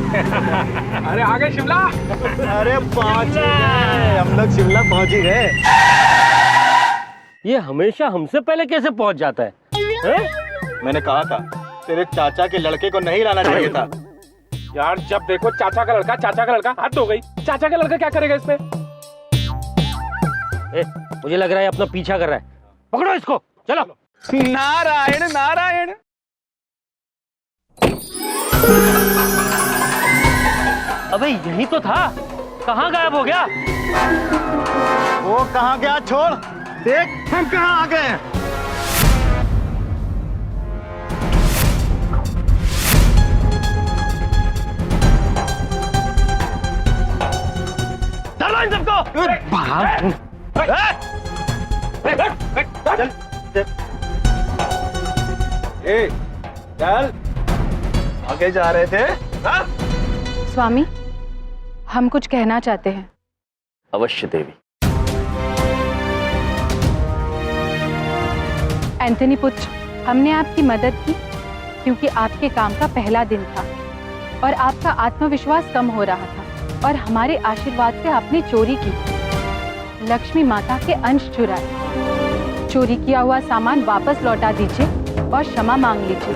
अरे आ गए शिमला। अरे पहुंच गए, हम लोग शिमला पहुंच ही गए। ये हमेशा हमसे पहले कैसे पहुंच जाता है? मैंने कहा था तेरे चाचा के लड़के को नहीं लाना चाहिए था। यार जब देखो चाचा का लड़का, हद हो गई। चाचा का लड़का क्या करेगा इसमें? मुझे लग रहा है अपना पीछा कर रहा है। पकड़ो इसको, चलो। नारायण नारायण। अबे यही तो था, कहाँ गायब हो गया? वो कहाँ गया छोड़, देख हम कहाँ आ गए। चलो इन सबको। चल आगे जा रहे थे। स्वामी, हम कुछ कहना चाहते हैं। अवश्य देवी। एंथनी पुत्र, हमने आपकी मदद की क्योंकि आपके काम का पहला दिन था और आपका आत्मविश्वास कम हो रहा था और हमारे आशीर्वाद से आपने चोरी की, लक्ष्मी माता के अंश चुराए। चोरी किया हुआ सामान वापस लौटा दीजिए और क्षमा मांग लीजिए,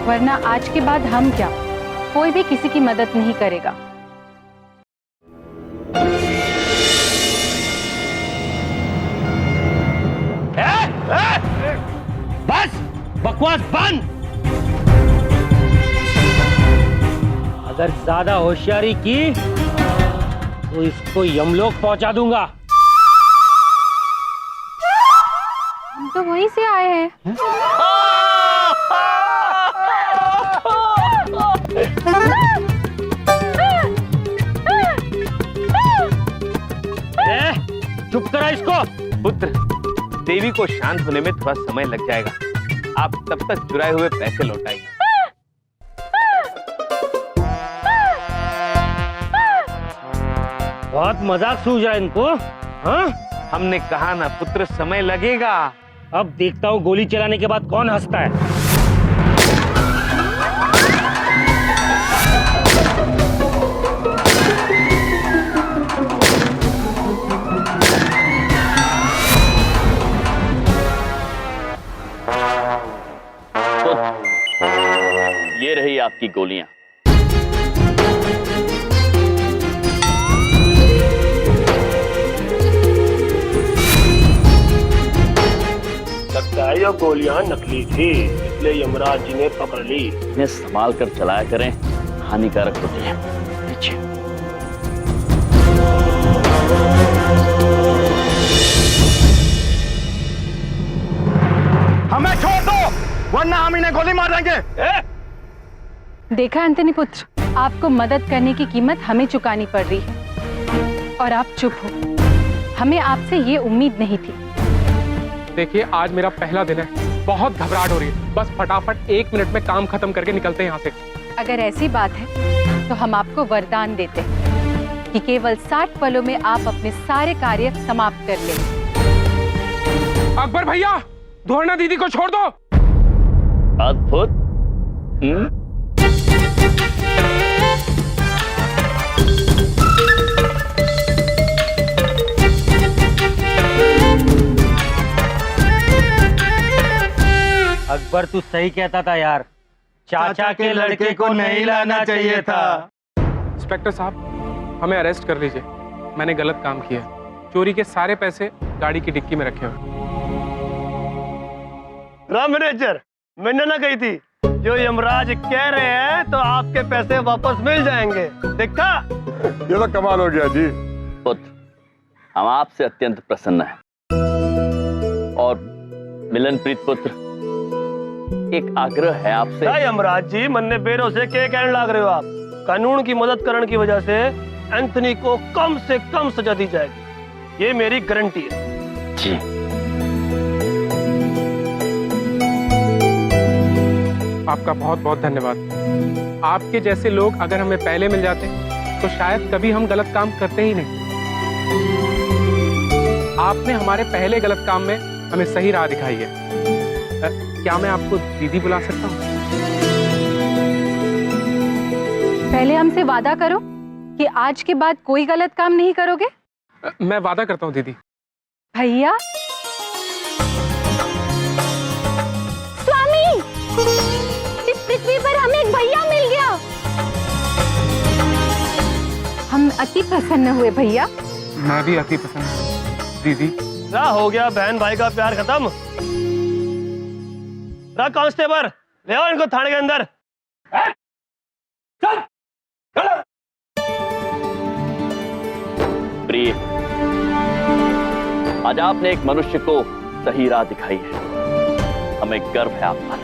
वरना आज के बाद हम क्या, कोई भी किसी की मदद नहीं करेगा। बस बकवास बंद। अगर ज्यादा होशियारी की तो इसको यमलोक पहुंचा दूंगा। हम तो वहीं से आए हैं। चुप करा इसको। पुत्र, देवी को शांत होने में थोड़ा समय लग जाएगा। आप तब तक चुराए हुए पैसे लौटाएंगे। बहुत मजाक सूझ रहा है इनको। हाँ? हमने कहा ना पुत्र, समय लगेगा। अब देखता हूँ गोली चलाने के बाद कौन हंसता है। ये रही आपकी गोलियां। लगता है ये गोलियां नकली थी, इसलिए यमराज जी ने पकड़ ली। इन्हें संभाल कर चलाया करें, हानिकारक होती है। पीछे। हमें छोड़ दो, वरना हम इन्हें गोली मार देंगे। देखा एंथनी पुत्र, आपको मदद करने की कीमत हमें चुकानी पड़ रही है और आप चुप हो। हमें आपसे ये उम्मीद नहीं थी। देखिए आज मेरा पहला दिन है, बहुत घबराहट हो रही है। बस फटाफट 1 मिनट में काम खत्म करके निकलते हैं यहाँ से। अगर ऐसी बात है तो हम आपको वरदान देते हैं कि केवल 60 पलों में आप अपने सारे कार्य समाप्त कर लें। अकबर भैया, धोरना दीदी को छोड़ दो। अद्भुत। अकबर तू सही कहता था यार, चाचा के लड़के को नहीं लाना चाहिए था। इंस्पेक्टर साहब, हमें अरेस्ट कर लीजिए। मैंने गलत काम किया। चोरी के सारे पैसे गाड़ी की डिक्की में रखे हुए। राम मैनेजर, मैंने ना कही थी, जो यमराज कह रहे हैं तो आपके पैसे वापस मिल जाएंगे। देखा? ये तो कमाल हो गया जी। पुत्र, हम आपसे अत्यंत प्रसन्न हैं। और मिलन प्रीत पुत्र, एक आग्रह है आपसे। यमराज जी, मन्ने बेरों से क्या कहने लग रहे हो आप? कानून की मदद करने की वजह से एंथनी को कम से कम सजा दी जाएगी, ये मेरी गारंटी है। जी। आपका बहुत बहुत धन्यवाद। आपके जैसे लोग अगर हमें पहले मिल जाते तो शायद कभी हम गलत काम करते ही नहीं। आपने हमारे पहले गलत काम में हमें सही राह दिखाई है। क्या मैं आपको दीदी बुला सकता हूँ? पहले हमसे वादा करो कि आज के बाद कोई गलत काम नहीं करोगे। मैं वादा करता हूँ दीदी। भैया, स्वामी, इस पृथ्वी पर हमें एक भैया मिल गया। हम अति प्रसन्न हुए भैया। मैं भी अति पसंद हूँ दीदी। क्या हो गया, बहन भाई का प्यार खत्म? कांस्टेबल, ले आओ इनको थाने के अंदर। प्रिय, आज आपने एक मनुष्य को सही राह दिखाई है। हमें गर्व है आप पर।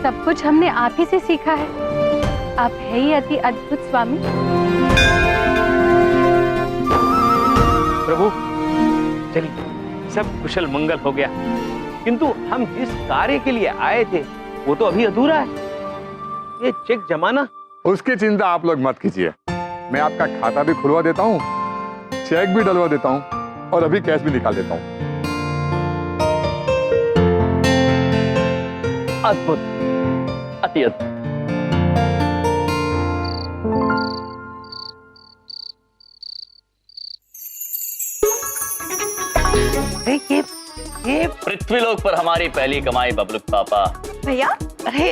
सब कुछ हमने आप ही से सीखा है। आप है ही अति अद्भुत स्वामी। प्रभु चलिए, सब कुशल मंगल हो गया, किंतु हम जिस कार्य के लिए आए थे वो तो अभी अधूरा है। ये चेक जमाना। उसकी चिंता आप लोग मत कीजिए। मैं आपका खाता भी खुलवा देता हूँ, चेक भी डलवा देता हूँ और अभी कैश भी निकाल देता हूँ। अद्भुत, अति अद्भुत। ये पृथ्वीलोक पर हमारी पहली कमाई बबलू पापा। भैया, अरे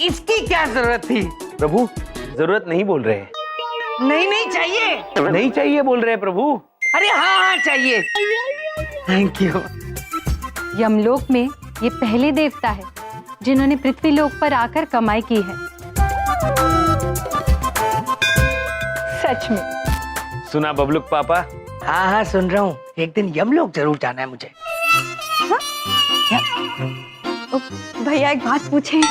इसकी क्या जरूरत थी? प्रभु जरूरत नहीं बोल रहे हैं। नहीं नहीं चाहिए। नहीं चाहिए बोल रहे हैं प्रभु। अरे हाँ हाँ चाहिए। Thank you. यमलोक में ये पहले देवता है जिन्होंने पृथ्वी लोक पर आकर कमाई की है। सच में। सुना बबलुक पापा? हाँ हाँ सुन रहा हूँ। एक दिन यमलोक जरूर जाना है मुझे। भैया एक बात पूछें?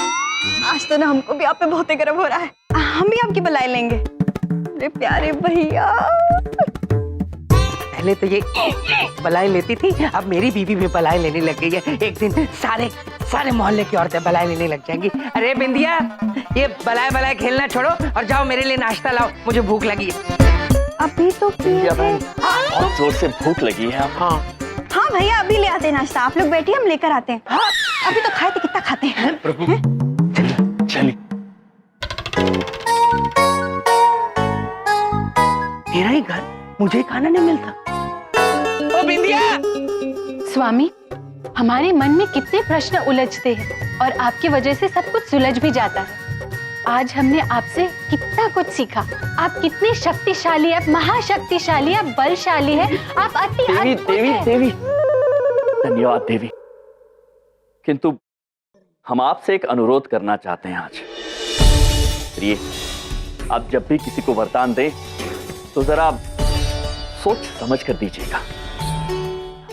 आज तो ना हमको भी आप पे बहुत ही गर्व हो रहा है। हम भी आपकी बलाई लेंगे। अरे प्यारे भैया। पहले तो ये बलाई लेती थी, अब मेरी बीवी भी बलाई लेने लग गई है। एक दिन सारे मोहल्ले की औरतें बलाई लेने लग जाएंगी। अरे बिंदिया, ये बलाई खेलना छोड़ो और जाओ मेरे लिए नाश्ता लाओ, मुझे भूख लगी है। अभी तो बहुत जोर से भूख लगी है। हाँ भैया, अभी ले आते हैं नाश्ता। आप लोग बैठिए, हम लेकर आते हैं। अभी तो खाए थे, कितना खाते हैं? प्रभु चलिए। मेरा ही घर, मुझे खाना नहीं मिलता। ओ बिंदिया! स्वामी, हमारे मन में कितने प्रश्न उलझते हैं और आपकी वजह से सब कुछ सुलझ भी जाता है। आज हमने आपसे कितना कुछ सीखा। आप कितने शक्तिशाली, आप महाशक्तिशाली, आप बलशाली हैं, आप अति अद्भुत हैं। देवी धन्यवाद देवी। किंतु हम आपसे एक अनुरोध करना चाहते हैं आज। प्रिय, आप जब भी किसी को वरदान दें तो जरा सोच समझ कर दीजिएगा।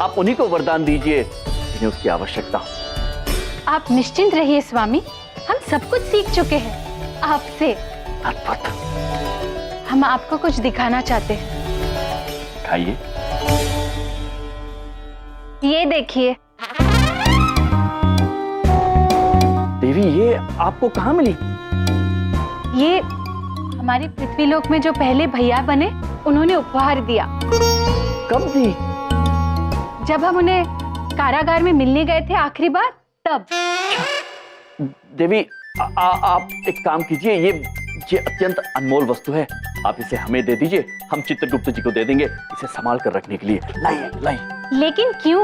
आप उन्हीं को वरदान दीजिए जिन्हें उसकी आवश्यकता हो। आप निश्चिंत रहिए स्वामी, हम सब कुछ सीख चुके हैं आपसे। अद्भुत। हम आपको कुछ दिखाना चाहते हैं। खाइए। ये देखिए। देवी, ये आपको कहाँ मिली? ये हमारे पृथ्वीलोक में जो पहले भैया बने, उन्होंने उपहार दिया। कब दी? जब हम उन्हें कारागार में मिलने गए थे आखिरी बार, तब। देवी, आप एक काम कीजिए, ये अत्यंत अनमोल वस्तु है। आप इसे हमें दे दीजिए, हम चित्रगुप्त जी को दे देंगे इसे संभाल कर रखने के लिए। लाइए। लेकिन क्यों?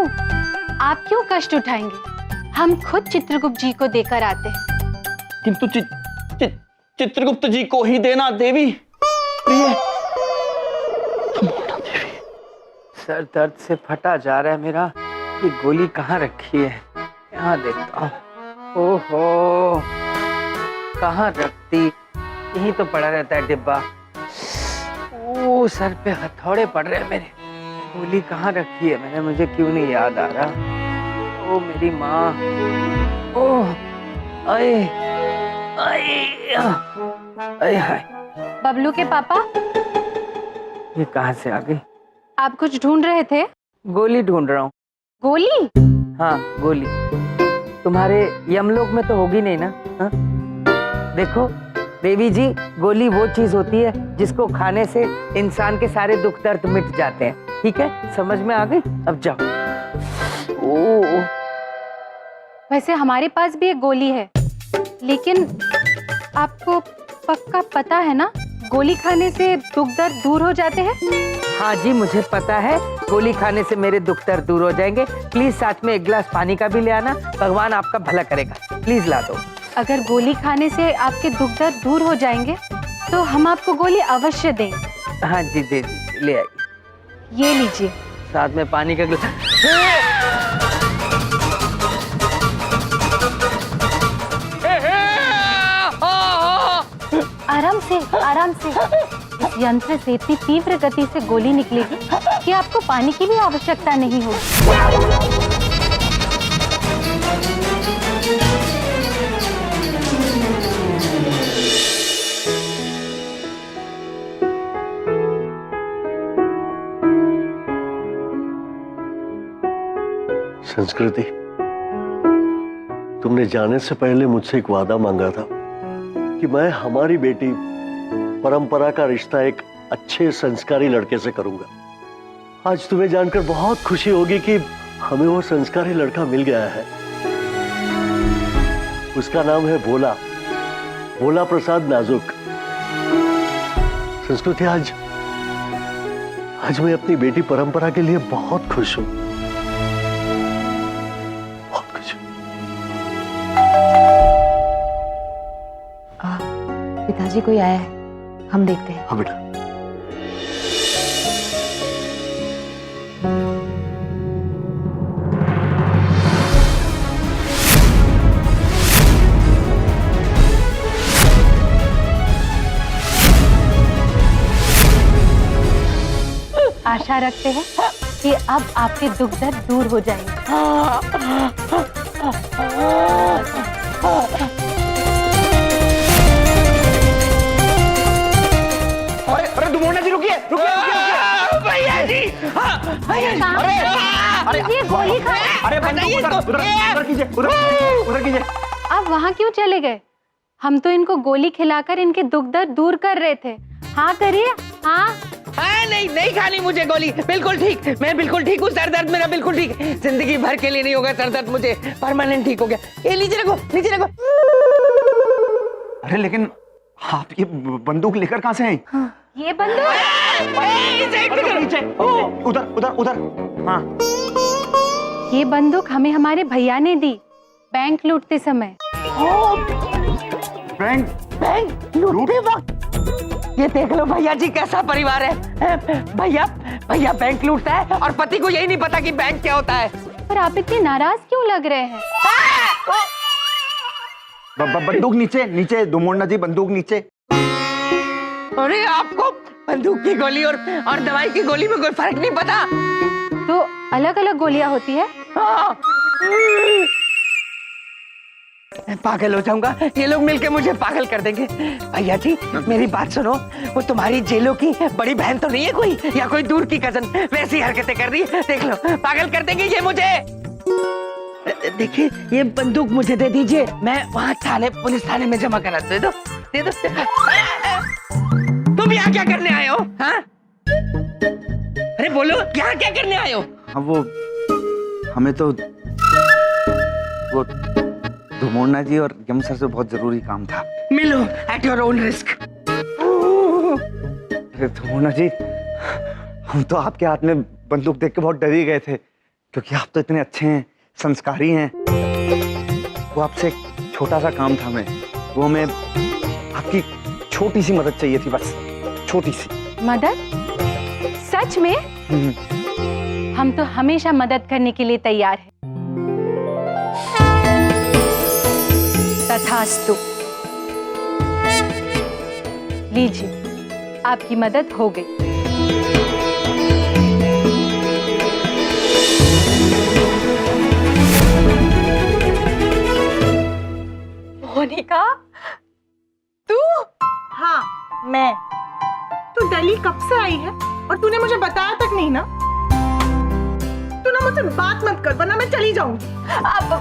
आप क्यों कष्ट उठाएंगे? हम खुद चित्रगुप्त जी को देकर आते हैं। किंतु चित्रगुप्त जी को ही देना देवी। प्रिय, सर दर्द से फटा जा रहा है मेरा। ये गोली कहाँ रखी है? यहाँ देखता हूँ। ओहो, कहाँ रखती? यहीं तो पड़ा रहता है डिब्बा। ओ, सर पे हथौड़े पड़ रहे हैं मेरे। गोली कहाँ रखी है मैंने? मुझे क्यों नहीं याद आ रहा? ओ मेरी माँ। ओह, आए हाय। बबलू के पापा, ये कहाँ से आ गई? आप कुछ ढूंढ रहे थे? गोली ढूंढ रहा हूँ। गोली? हाँ गोली। तुम्हारे यमलोक में तो होगी नहीं ना? हाँ? देखो देवी जी, गोली वो चीज होती है जिसको खाने से इंसान के सारे दुख दर्द मिट जाते हैं। ठीक है, समझ में आ गई? अब जाओ। ओ वैसे हमारे पास भी एक गोली है, लेकिन आपको पक्का पता है ना, गोली खाने से दुख दर्द दूर हो जाते हैं? हाँ जी, मुझे पता है, गोली खाने से मेरे दुख दर्द दूर हो जाएंगे। प्लीज साथ में एक गिलास पानी का भी ले आना, भगवान आपका भला करेगा। प्लीज ला दो। अगर गोली खाने से आपके दुख दर्द दूर हो जाएंगे तो हम आपको गोली अवश्य देंगे। हाँ जी, दे दीजिए, ले आइए। ये लीजिए। साथ में पानी का गिलास। आराम से, आराम से। इस यंत्र से इतनी तीव्र गति से गोली निकलेगी कि आपको पानी की भी आवश्यकता नहीं होगी। संस्कृति, तुमने जाने से पहले मुझसे एक वादा मांगा था कि मैं हमारी बेटी परंपरा का रिश्ता एक अच्छे संस्कारी लड़के से करूंगा। आज तुम्हें जानकर बहुत खुशी होगी कि हमें वो संस्कारी लड़का मिल गया है। उसका नाम है भोला, भोला प्रसाद नाजुक। संस्कृति, आज मैं अपनी बेटी परंपरा के लिए बहुत खुश हूं, बहुत खुश हूं। पिताजी कोई आया है, हम देखते हैं। हाँ बेटा। आशा रखते हैं कि अब आपके दुख दर्द दूर हो जाएंगे। अरे दुमोना जी, रुकिए रुकिए रुकिए। भैया जी, भैया जी, अरे ये गोली खा। अरे उधर कीजिए, उधर कीजिए। आप वहाँ क्यों चले गए? हम तो इनको गोली खिलाकर इनके दुख दर्द दूर कर रहे थे। हाँ करिए, हाँ। नहीं खानी मुझे गोली। बिल्कुल ठीक, मैं बिल्कुल ठीक हूँ। सर दर्द मेरा बिल्कुल ठीक, जिंदगी भर के लिए नहीं होगा सर दर्द, मुझे परमानेंट ठीक हो गया। ये नीचे रखो, नीचे रखो। अरे लेकिन आप ये बंदूक लेकर कहाँ से आए? हाँ, ये बंदूक उधर उधर उधर। हाँ, ये बंदूक हमें हमारे भैया ने दी बैंक लूटते समय। बैंक लूटते वक्त। ये देख लो भैया जी, कैसा परिवार है। भैया बैंक लूटता है और पति को यही नहीं पता कि बैंक क्या होता है। पर आप इतने नाराज क्यों लग रहे हैं? बंदूक नीचे, नीचे दुमोना जी, बंदूक नीचे। अरे आपको बंदूक की गोली और दवाई की गोली में कोई फर्क नहीं पता? तो अलग अलग गोलियां होती है। हाँ। मैं पागल हो जाऊंगा, ये लोग मिलके मुझे पागल कर देंगे। भैया जी मेरी बात सुनो, वो तुम्हारी जेलों की बड़ी बहन तो नहीं है कोई, या कोई दूर की कजन? वैसी हरकतें कर रही है, देख लो, पागल कर देंगे ये मुझे। देखिए ये बंदूक मुझे दे दीजिए, मैं वहाँ थाने, पुलिस थाने में जमा करा। दे दो, दे दो। तुम यहाँ क्या करने आए हो? हाँ, अरे बोलो, यहाँ क्या करने आए हो? हाँ, वो हमें तो वो दुमोना जी और यम सर से बहुत जरूरी काम था। मिलो एट योर ओन रिस्क। दुमोना जी, हम तो आपके हाथ में बंदूक देख के बहुत डर ही गए थे, क्योंकि आप तो इतने अच्छे हैं, संस्कारी हैं। वो आपसे एक छोटा सा काम था, हमें वो हमें आपकी छोटी सी मदद चाहिए थी, बस छोटी सी मदद? सच में? हम तो हमेशा मदद करने के लिए तैयार हैं। तथास्तु। लीजिए, आपकी मदद हो गई। मोनिका, तू? हाँ मैं। तू दिल्ली कब से आई है और तूने मुझे बताया तक नहीं ना? तू ना मुझसे बात मत कर, वरना मैं चली जाऊंगी।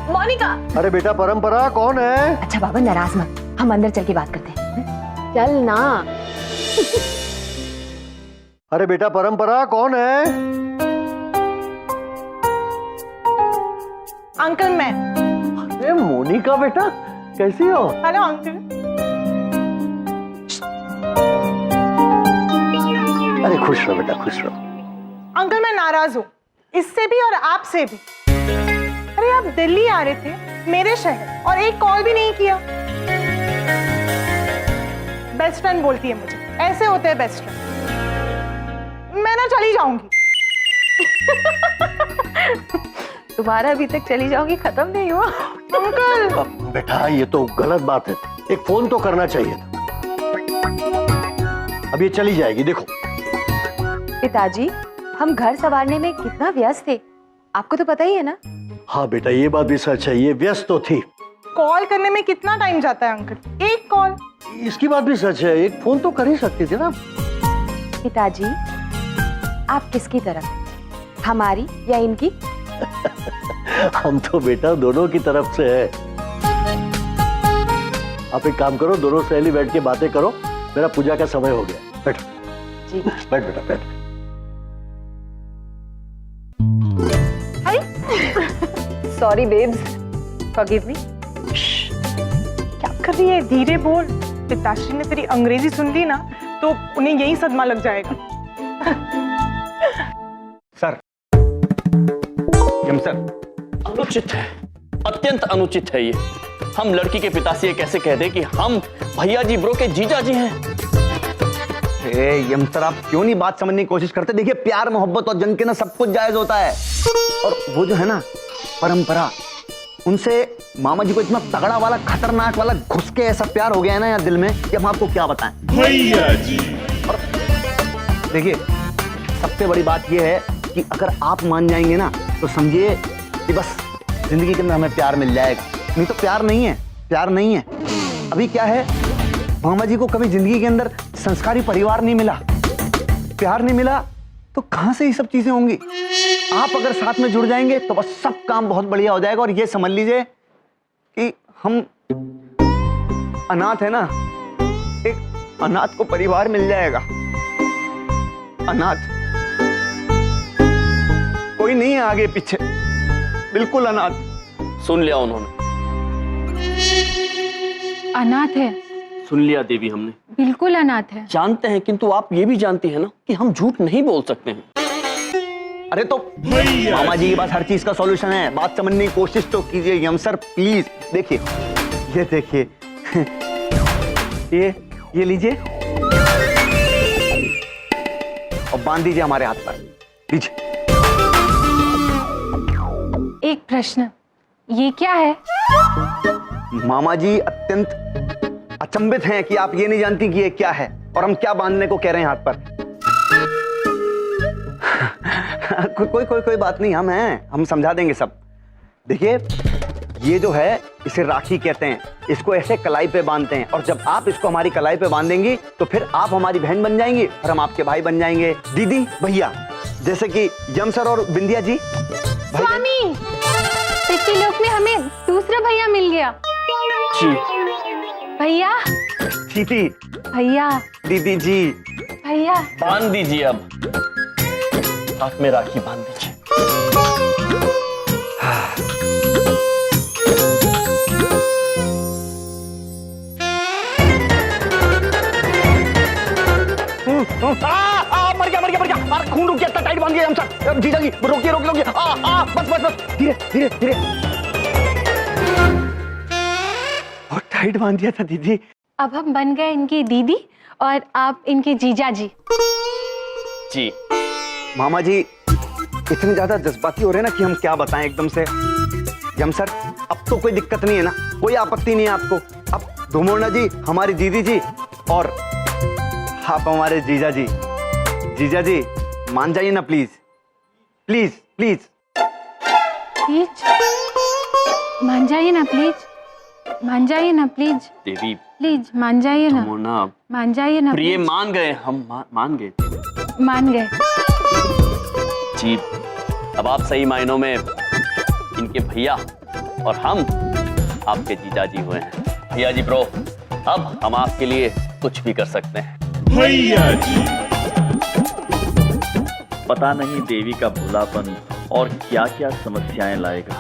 मोनिका। अरे बेटा परंपरा कौन है? अच्छा बाबा नाराज मत, हम अंदर चल के बात करते हैं। चल ना। अरे बेटा परंपरा कौन है? अंकल मैं। अरे मोनिका बेटा, कैसी हो? Hello uncle. अरे खुश रहो बेटा, खुश रहो। अंकल मैं नाराज हूँ, इससे भी और आपसे भी। अरे आप दिल्ली आ रहे थे मेरे शहर और एक कॉल भी नहीं किया। बेस्ट फ्रेंड बोलती है मुझे, ऐसे होते हैं बेस्ट फ्रेंड। मैं ना चली जाऊंगी। तुम्हारा अभी तक चली जाओगी खत्म नहीं हुआ। अंकल बेटा ये तो गलत बात है, एक फोन तो करना चाहिए था। अब ये चली जाएगी, देखो। पिताजी, हम घर संवारने में कितना व्यस्त थे, आपको तो पता ही है ना। हाँ बेटा, ये बात भी सच है, ये व्यस्त तो थी। कॉल करने में कितना टाइम जाता है अंकल? एक कॉल। इसकी बात भी सच है, एक फोन तो कर ही सकते थे ना। पिताजी, आप किसकी तरफ, हमारी या इनकी? हम तो बेटा दोनों की तरफ से है। आप एक काम करो, दोनों सहेली बैठ के बातें करो, मेरा पूजा का समय हो गया। बैठो जी। बैठ बेटा बैठ। Sorry babes, forgive me. क्या कर रही है? धीरे बोल, पिताश्री ने तेरी अंग्रेजी सुन ली ना तो उन्हें यही सदमा लग जाएगा। सर, यम सर, अनुचित है, अत्यंत अनुचित है ये। हम लड़की के पिता से ये कैसे कह दें कि हम भैया जी ब्रो के जीजा जी हैं? यम सर, आप क्यों नहीं बात समझने की कोशिश करते? देखिए, प्यार मोहब्बत और जंग के ना सब कुछ जायज होता है। और वो जो है ना परंपरा, उनसे मामा जी को इतना तगड़ा वाला खतरनाक वाला घुस के ऐसा प्यार हो गया है ना यार दिल में कि हम आपको क्या बताएं भैया जी। और देखिए, सबसे बड़ी बात यह है कि अगर आप मान जाएंगे ना तो समझिए कि बस जिंदगी के अंदर हमें प्यार मिल जाएगा। नहीं तो प्यार नहीं है, प्यार नहीं है। अभी क्या है, मामा जी को कभी जिंदगी के अंदर संस्कारी परिवार नहीं मिला, प्यार नहीं मिला, तो कहां से ये सब चीजें होंगी? आप अगर साथ में जुड़ जाएंगे तो बस सब काम बहुत बढ़िया हो जाएगा। और ये समझ लीजिए कि हम अनाथ है ना, एक अनाथ को परिवार मिल जाएगा। अनाथ, कोई नहीं है आगे पीछे, बिल्कुल अनाथ। सुन लिया उन्होंने, अनाथ है, सुन लिया देवी हमने। बिल्कुल अनाथ है। जानते हैं, किंतु आप ये भी जानती हैं ना कि हम झूठ नहीं बोल सकते हैं। अरे तो मामा जी के पास हर चीज का सॉल्यूशन है, बात समझने की कोशिश तो कीजिए यम सर प्लीज। देखिए, ये देखिए, ये लीजिए और बांध दीजिए हमारे हाथ पर, लीजिए। एक प्रश्न, ये क्या है? मामा जी अत्यंत अचंभित हैं कि आप ये नहीं जानती कि ये क्या है और हम क्या बांधने को कह रहे हैं हाथ पर। कोई बात नहीं, हम समझा देंगे सब। देखिए, ये जो है इसे राखी कहते हैं, इसको ऐसे कलाई पे बांधते हैं और जब आप इसको हमारी कलाई पे बांधेंगी तो फिर आप हमारी बहन बन जाएंगी और हम आपके भाई बन जाएंगे, दीदी भैया, जैसे कि यम सर और बिंदिया जी। स्वामी, पितृलोक में हमें दूसरा भैया मिल गया। जी भैया, चीटी भैया, दीदी जी, भैया बांध दीजिए, अब हाथ में राखी बांध दीजिए। मर गया, खून रुक गया, टाइट बांध दिया हम सर। जीजा जी रोकिए, बस धीरे धीरे। बहुत टाइट बांध दिया था दीदी। अब हम बन गए इनकी दीदी और आप इनके जीजा जी। जी मामा जी इतने ज्यादा जज्बाती हो रहे हैं ना कि हम क्या बताएं एकदम से। यम सर, अब तो कोई दिक्कत नहीं है ना, कोई आपत्ति नहीं है आपको? अब धुमोना जी हमारी दीदी जी और आप हमारे जीजा जी। जीजा जी मान जाइए ना प्लीज, प्लीज प्लीज प्लीज मान जाइए ना, प्लीज मान जाइए ना, प्लीज देवी, प्लीज मान जाइए ना, धुमोना, मान जाइए ना। प्रिय प्लीज। मान गए, हम मान गए, मान गए जी। अब आप सही मायनों में इनके भैया और हम आपके जीजा जी हुए हैं। भैया जी ब्रो, अब हम आपके लिए कुछ भी कर सकते हैं। भैया जी। पता नहीं देवी का भोलापन और क्या क्या समस्याएं लाएगा।